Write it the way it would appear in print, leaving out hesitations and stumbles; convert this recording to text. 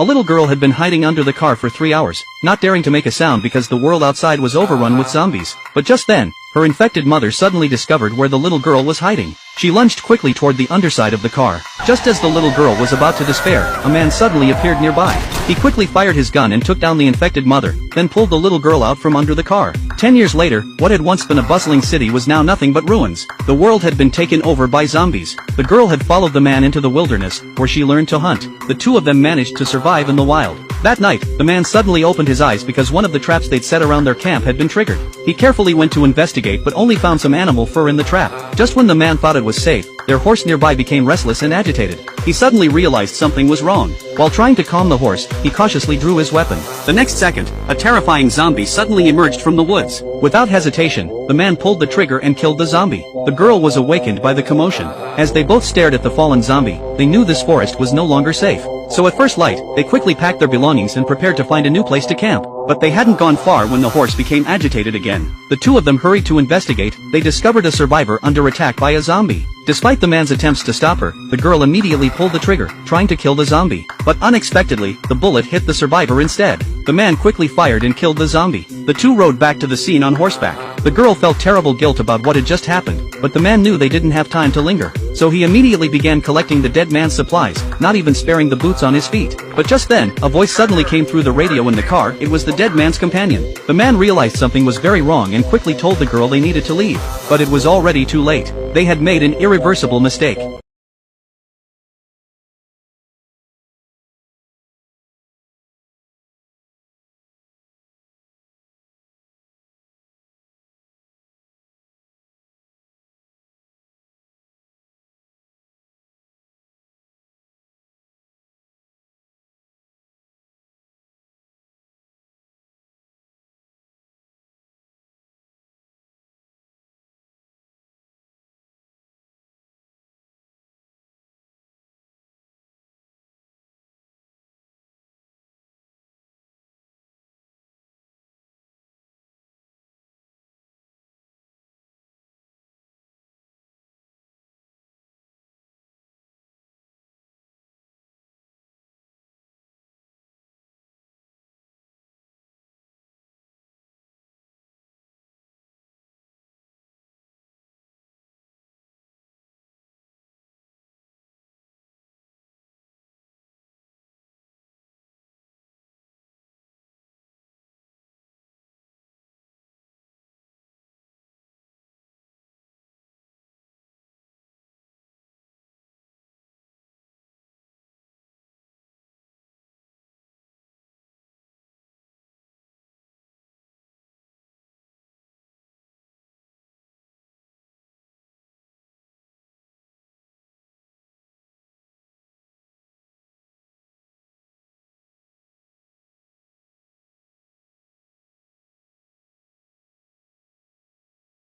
A little girl had been hiding under the car for 3 hours, not daring to make a sound because the world outside was overrun with zombies. But just then, her infected mother suddenly discovered where the little girl was hiding. She lunged quickly toward the underside of the car. Just as the little girl was about to despair, a man suddenly appeared nearby. He quickly fired his gun and took down the infected mother, then pulled the little girl out from under the car. 10 years later, what had once been a bustling city was now nothing but ruins. The world had been taken over by zombies. The girl had followed the man into the wilderness, where she learned to hunt. The two of them managed to survive in the wild. That night, the man suddenly opened his eyes because one of the traps they'd set around their camp had been triggered. He carefully went to investigate but only found some animal fur in the trap. Just when the man thought it was safe, their horse nearby became restless and agitated. He suddenly realized something was wrong. While trying to calm the horse, he cautiously drew his weapon. The next second, a terrifying zombie suddenly emerged from the woods. Without hesitation, the man pulled the trigger and killed the zombie. The girl was awakened by the commotion. As they both stared at the fallen zombie, they knew this forest was no longer safe. So at first light, they quickly packed their belongings and prepared to find a new place to camp. But they hadn't gone far when the horse became agitated again. The two of them hurried to investigate. They discovered a survivor under attack by a zombie. Despite the man's attempts to stop her, the girl immediately pulled the trigger, trying to kill the zombie. But unexpectedly, the bullet hit the survivor instead. The man quickly fired and killed the zombie. The two rode back to the scene on horseback. The girl felt terrible guilt about what had just happened, but the man knew they didn't have time to linger. So he immediately began collecting the dead man's supplies, not even sparing the boots on his feet. But just then, a voice suddenly came through the radio in the car. It was the dead man's companion. The man realized something was very wrong and quickly told the girl they needed to leave. But it was already too late. They had made an irreversible mistake.